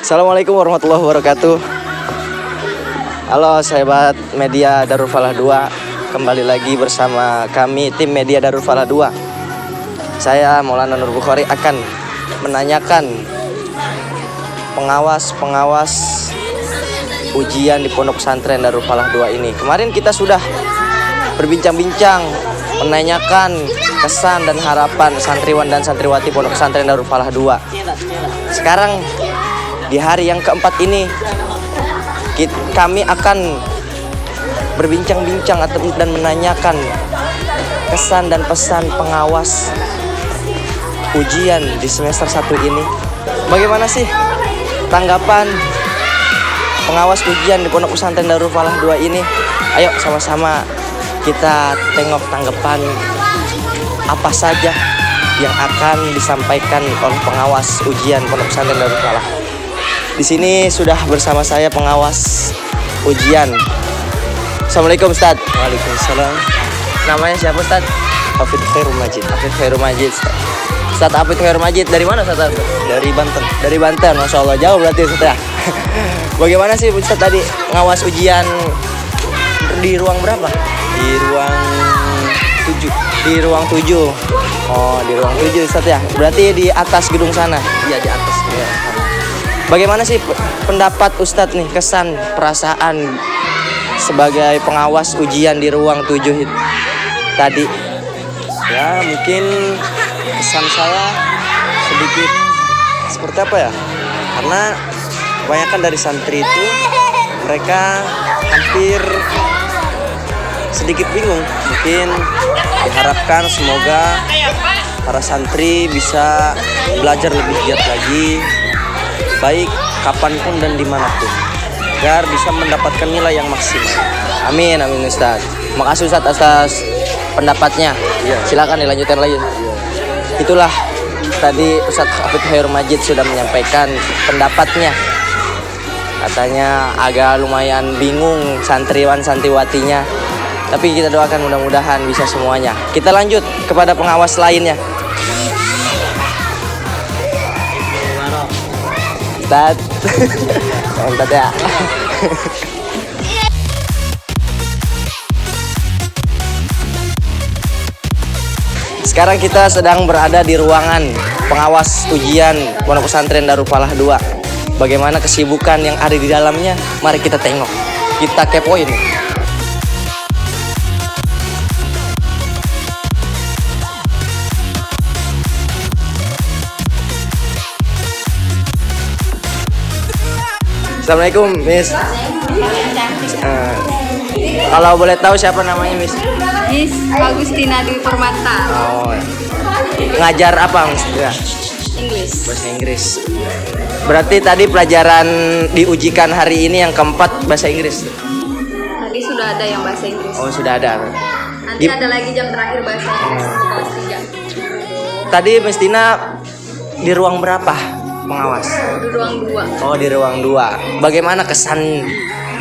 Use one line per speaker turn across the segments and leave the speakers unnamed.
Assalamualaikum warahmatullahi wabarakatuh. Halo sahabat media Darul Falah 2. Kembali lagi bersama kami tim media Darul Falah 2. Saya Maulana Nur Bukhari akan menanyakan pengawas ujian di Pondok Pesantren Darul Falah 2 ini. Kemarin kita sudah berbincang-bincang menanyakan kesan dan harapan santriwan dan santriwati Pondok Pesantren Darul Falah 2. Sekarang di hari yang keempat ini kami akan berbincang-bincang dan menanyakan kesan dan pesan pengawas ujian di semester 1 ini. Bagaimana sih tanggapan pengawas ujian di Pondok Pesantren Darul Falah 2 ini? Ayo sama-sama kita tengok tanggapan apa saja yang akan disampaikan oleh pengawas ujian Pondok Pesantren Darul Falah. Di sini sudah bersama saya pengawas ujian. Assalamualaikum Ustaz.
Waalaikumsalam.
Namanya siapa Ustaz?
Hafid Khairul Majid.
Hafid Khairul Majid. Ustaz Hafid Khairul Majid dari mana Ustaz?
Dari Banten.
Dari Banten. Masya Allah jauh berarti Ustaz ya. Bagaimana sih Ustaz tadi ngawas ujian di ruang berapa?
Di ruang 7.
Di ruang 7. Oh, di ruang 7 Ustaz ya. Berarti di atas gedung sana.
Iya, di atas ya.
Bagaimana sih pendapat Ustadz nih, kesan, perasaan sebagai pengawas ujian di ruang 7 tadi?
Ya, mungkin kesan saya sedikit seperti apa ya? Karena kebanyakan dari santri itu mereka hampir sedikit bingung. Mungkin diharapkan semoga para santri bisa belajar lebih giat lagi, baik kapanpun dan dimanapun, agar bisa mendapatkan nilai yang maksimal.
Amin, amin Ustadz. Makasih Ustadz atas pendapatnya.
Ya.
Silakan dilanjutkan lagi.
Ya.
Itulah tadi Ustadz Hafid Khairul Majid sudah menyampaikan pendapatnya. Katanya agak lumayan bingung santriwan santriwatinya. Tapi kita doakan mudah-mudahan bisa semuanya. Kita lanjut kepada pengawas lainnya. Ustaz. Mantap ya. Sekarang kita sedang berada di ruangan pengawas ujian Pondok Pesantren Darul Falah 2. Bagaimana kesibukan yang ada di dalamnya? Mari kita tengok. Kita kepoin. Assalamualaikum Miss. Kalau boleh tahu siapa namanya Miss?
Miss Agustina Dwi Permata.
Oh, ngajar apa Miss? Ya.
Inggris.
Bahasa Inggris. Berarti tadi pelajaran diujikan hari ini yang keempat bahasa Inggris.
Tadi sudah ada yang bahasa Inggris.
Oh sudah ada.
Nanti ada lagi jam terakhir bahasa Inggris kelas 3.
Tadi Miss Tina di ruang berapa pengawas?
Di ruang 2.
Oh di ruang 2. Bagaimana kesan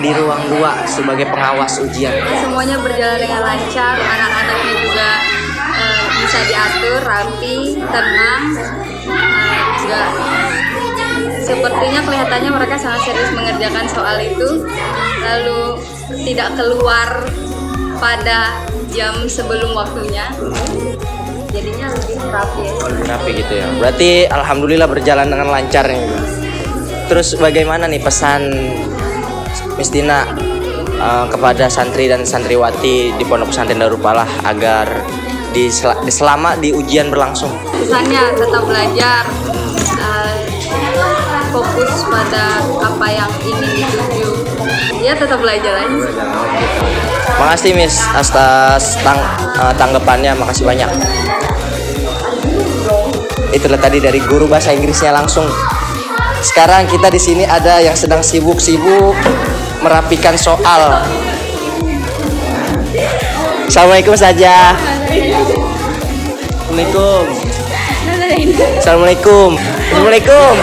di ruang 2 sebagai pengawas ujian?
Semuanya berjalan dengan lancar, anak-anaknya juga bisa diatur, rapi, tenang. Juga sepertinya kelihatannya mereka sangat serius mengerjakan soal itu, lalu tidak keluar pada jam sebelum waktunya. Jadinya lebih rapi ya.
Lebih rapi gitu ya. Berarti alhamdulillah berjalan dengan lancar nih. Terus bagaimana nih pesan Miss Tina kepada santri dan santriwati di Pondok Pesantren Darul Falah agar selama di ujian berlangsung?
Pesannya tetap belajar, fokus pada apa yang ingin dituju. Ya tetap belajar aja.
Makasih Miss atas tanggapannya, makasih banyak. Itulah tadi dari guru bahasa Inggrisnya langsung. Sekarang kita di sini ada yang sedang sibuk-sibuk merapikan soal. Assalamualaikum saja. Assalamualaikum. Assalamualaikum. Assalamualaikum.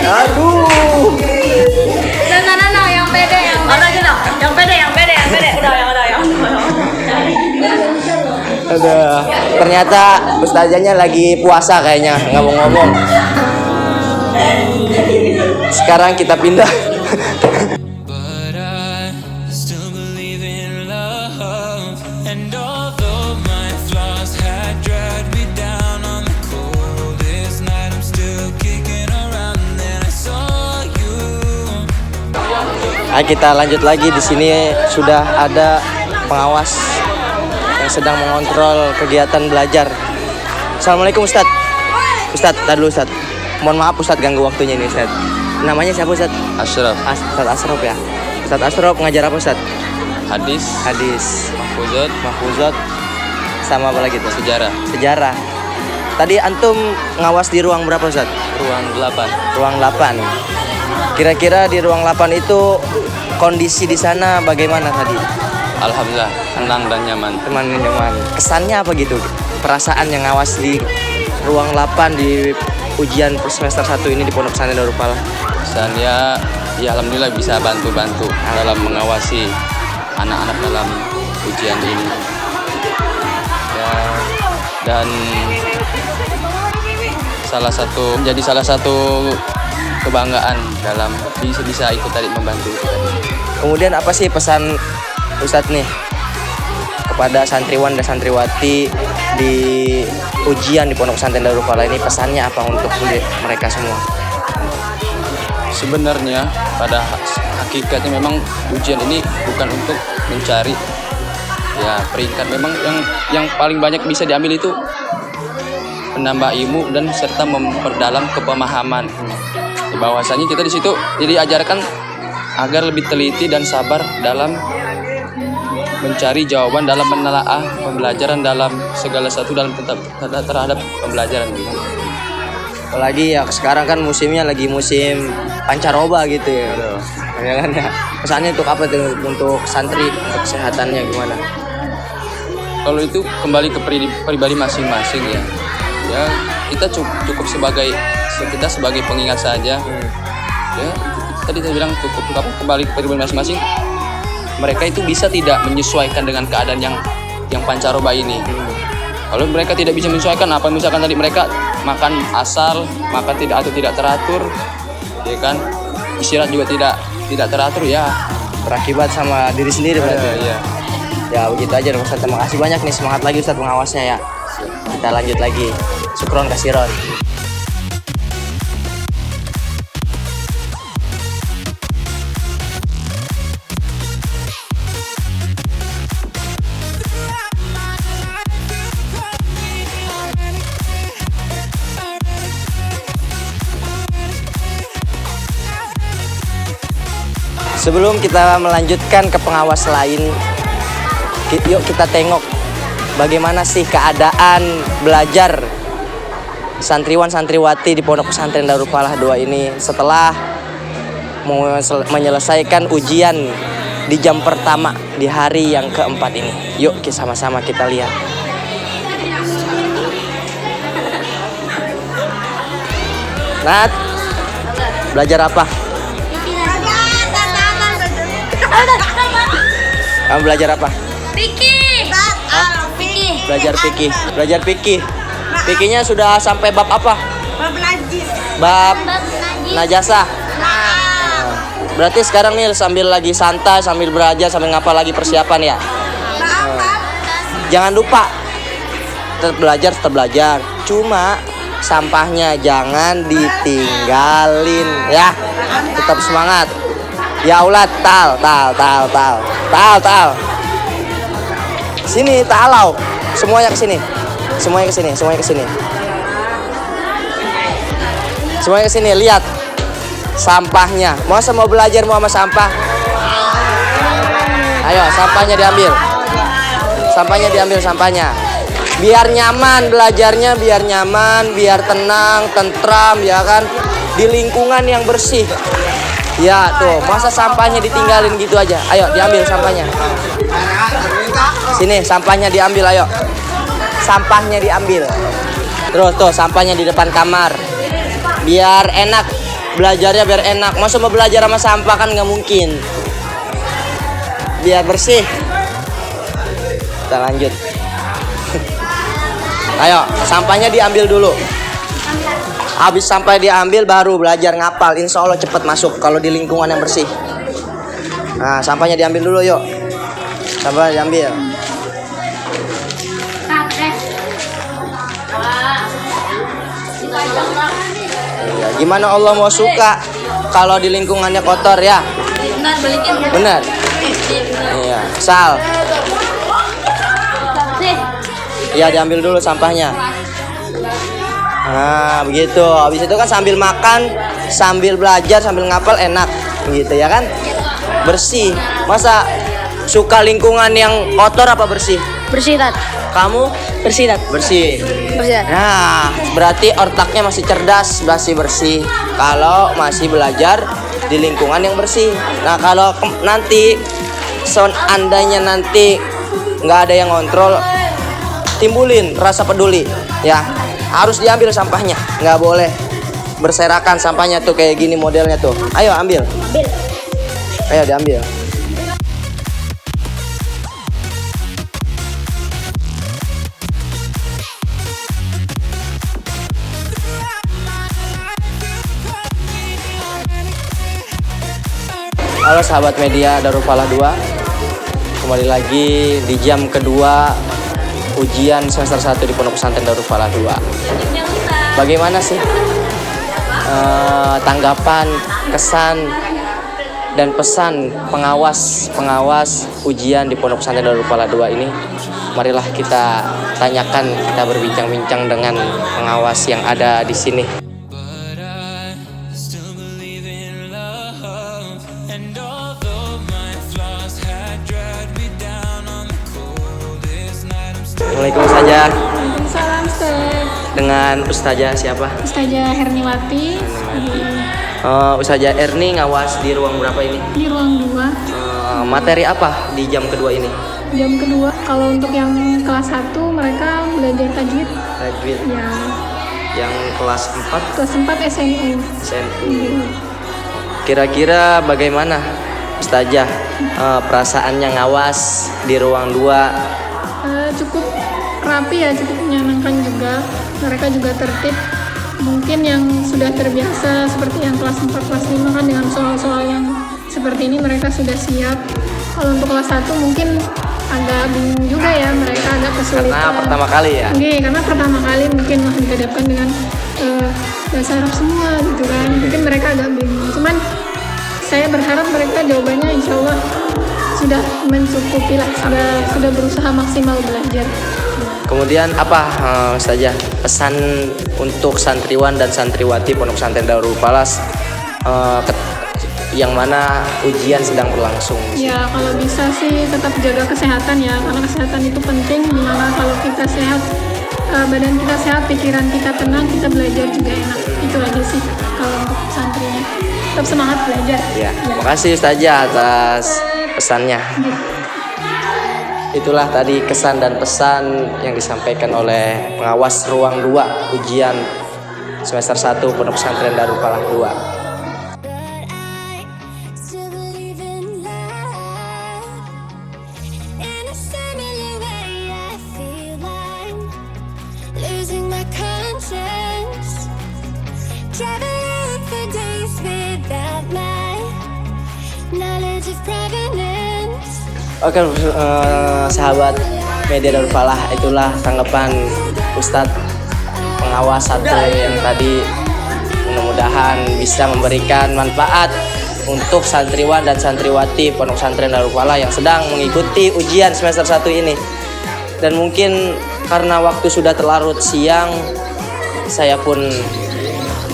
Aduh.
No, yang pede, yang pede,
Ada. Ternyata ustazahnya lagi puasa kayaknya, nggak mau ngomong. sekarang kita pindah.
But I still believe in love. And although my flaws had dragged me down on the coldest night, I'm still kicking around. And then I saw you.
Ayo kita lanjut lagi. Di sini sudah ada pengawas yang sedang mengontrol kegiatan belajar. Assalamualaikum Ustadz. Ustadz, tar dulu Ustadz. Mohon maaf Ustadz ganggu waktunya ini Ustadz. Namanya siapa Ustadz?
Asyraf,
Ustadz Asrop ya. Ustadz Asrop ngajar apa Ustadz?
hadis,
Hadis,
mahfuzat,
mahfuzat, sama apa lagi tuh?
sejarah,
Sejarah. Tadi antum ngawas di ruang berapa Ustadz?
ruang 8.
Ruang 8. Kira-kira di ruang 8 itu kondisi di sana bagaimana tadi?
Alhamdulillah, tenang dan nyaman.
Teman-teman, kesannya apa gitu? Perasaan yang ngawas di ruang 8 di ujian semester 1 ini di Pondok Pesantren Darul Falah.
Saya ya alhamdulillah bisa bantu-bantu dalam mengawasi anak-anak dalam ujian ini. Ya, dan menjadi salah satu kebanggaan dalam bisa ikut tadi membantu itu tadi.
Kemudian apa sih pesan Ustadz nih kepada santriwan dan santriwati di ujian di Pondok Pesantren Darul Falah ini, pesannya apa untuk mereka semua?
Sebenarnya pada hakikatnya memang ujian ini bukan untuk mencari ya peringkat. Memang yang paling banyak bisa diambil itu menambah ilmu dan serta memperdalam kepemahaman. Bahwasanya kita di situ jadi ajarkan agar lebih teliti dan sabar dalam mencari jawaban, dalam menelaah pembelajaran dalam segala satu dalam terhadap pembelajaran gitu.
Apalagi ya sekarang kan musimnya lagi musim pancaroba gitu ya. Ya kan ya. Pesannya untuk apa tuh untuk santri, untuk kesehatannya gimana?
Kalau itu kembali ke pribadi masing-masing ya. Ya kita cukup sebagai pengingat saja. Ya tadi saya bilang cukup kembali ke pribadi masing-masing. Mereka itu bisa tidak menyesuaikan dengan keadaan yang pancaroba ini. Kalau mereka tidak bisa menyesuaikan, apa misalkan tadi mereka makan asal, makan tidak teratur, ya kan? Istirahat juga tidak teratur ya.
Berakibat sama diri sendiri berarti.
Iya.
Ya begitu aja Ustadz. Terima kasih banyak nih, semangat lagi Ustadz pengawasnya ya. Kita lanjut lagi. Syukron kasiron. Sebelum kita melanjutkan ke pengawas lain, yuk kita tengok bagaimana sih keadaan belajar santriwan santriwati di Pondok Pesantren Darul Falah 2 ini setelah menyelesaikan ujian di jam pertama di hari yang keempat ini. Yuk sama-sama kita lihat. Nat, belajar apa? Kamu belajar apa?
Fikih.
Belajar fikih. Belajar fikih. Fikihnya sudah sampai bab apa?
Bab najis.
Bab najasah. Berarti sekarang nih sambil lagi santai, sambil belajar, sambil ngapa lagi persiapan ya? Jangan lupa tetap belajar. Cuma sampahnya jangan ditinggalin ya. Tetap semangat. Ya Allah, tal. Sini, talau. Semuanya ke sini. Semuanya ke sini, lihat. Sampahnya. Masa mau belajar mau sama sampah? Ayo, sampahnya diambil. Sampahnya. Biar nyaman belajarnya, biar nyaman, biar tenang, tentram ya kan. Di lingkungan yang bersih. Ya tuh, masa sampahnya ditinggalin gitu aja. Ayo diambil sampahnya. Sini sampahnya diambil, ayo. Sampahnya diambil. Terus tuh sampahnya di depan kamar. Biar enak belajarnya, biar enak. Masa mau belajar sama sampah kan nggak mungkin. Biar bersih. Kita lanjut. Ayo sampahnya diambil dulu. Habis sampai diambil baru belajar ngapal. Insya Allah cepat masuk kalau di lingkungan yang bersih. Nah, sampahnya diambil dulu yuk. Sampah diambil. Ya, gimana Allah mau suka kalau di lingkungannya kotor ya?
Benar, balikin.
Benar. Iya, Sal. Iya, diambil dulu sampahnya. Nah, begitu. Habis itu kan sambil makan, sambil belajar, sambil ngapal enak. Begitu ya kan? Bersih. Masa suka lingkungan yang kotor apa bersih?
Bersih, Tat.
Kamu?
Bersih, Tat.
Bersih.
Bersih, Tat.
Nah, berarti otaknya masih cerdas, masih bersih. Kalau masih belajar di lingkungan yang bersih. Nah, kalau nanti seandainya nanti nggak ada yang ngontrol, timbulin rasa peduli, ya. Harus diambil sampahnya, nggak boleh berserakan sampahnya tuh kayak gini modelnya tuh. Ayo ambil. Ayo diambil. Halo sahabat media Darul Falah 2. Kembali lagi di jam kedua ujian semester 1 di Pondok Pesantren Darul Falah 2. Bagaimana sih tanggapan, kesan, dan pesan pengawas ujian di Pondok Pesantren Darul Falah 2 ini? Marilah kita tanyakan, kita berbincang-bincang dengan pengawas yang ada di sini.
But I still believe in love. And although my flaws had dragged me down on the coldest night, I'm still
Assalamualaikum Ustazah.
Waalaikumsalam, Ustaz.
Dengan Ustazah siapa?
Ustazah Herniwati
Ustazah Erni ngawas di ruang berapa ini?
di ruang 2.
Materi apa di jam kedua ini?
Jam kedua, kalau untuk yang kelas 1 mereka belajar tajwid.
Tajwid.
Ya,
Yang kelas 4
kelas 4 SNU.
SNU. Kira-kira bagaimana Ustazah perasaannya ngawas di ruang 2?
Cukup rapi ya, cukup menyenangkan juga. Mereka juga tertib. Mungkin yang sudah terbiasa seperti yang kelas 4, kelas 5 kan dengan soal-soal yang seperti ini mereka sudah siap. Kalau untuk kelas 1 mungkin agak bingung juga ya, mereka agak kesulitan.
Karena pertama kali ya?
Oke, karena pertama kali mungkin masih dihadapkan dengan bahasa Arab semua gitu kan. Mungkin mereka agak bingung. Cuman saya berharap mereka jawabannya insya Allah sudah mencukupi lah, sudah berusaha maksimal belajar.
Kemudian apa Ustazah pesan untuk santriwan dan santriwati Pondok Pesantren Darul Falah yang mana ujian sedang berlangsung?
Ya kalau bisa sih tetap jaga kesehatan ya, karena kesehatan itu penting. Dimana kalau kita sehat, badan kita sehat, pikiran kita tenang, kita belajar juga enak. Itu aja sih kalau untuk santrinya. Tetap semangat belajar.
Ya, makasih Ustazah atas pesannya. Itulah tadi kesan dan pesan yang disampaikan oleh pengawas ruang 2 ujian semester 1 Pondok Pesantren Darul Falah 2.
Still believe in love. In a similar way, I feel I'm losing my conscience. Traveling for days without my knowledge of provenance.
Oke, sahabat media Darul Falah, itulah tanggapan Ustadz pengawas 1 yang tadi. Mudah-mudahan bisa memberikan manfaat untuk santriwan dan santriwati Pondok Pesantren Darul Falah yang sedang mengikuti ujian semester 1 ini. Dan mungkin karena waktu sudah terlarut siang, saya pun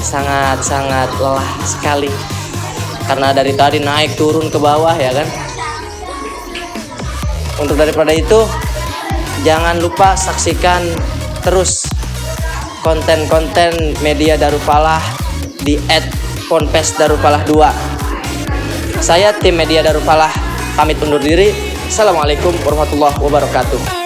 sangat-sangat lelah sekali. Karena dari tadi naik turun ke bawah ya kan. Untuk daripada itu, jangan lupa saksikan terus konten-konten media Darul Falah di @ponpes_darulfalah2. Saya tim media Darul Falah pamit undur diri. Assalamualaikum warahmatullahi wabarakatuh.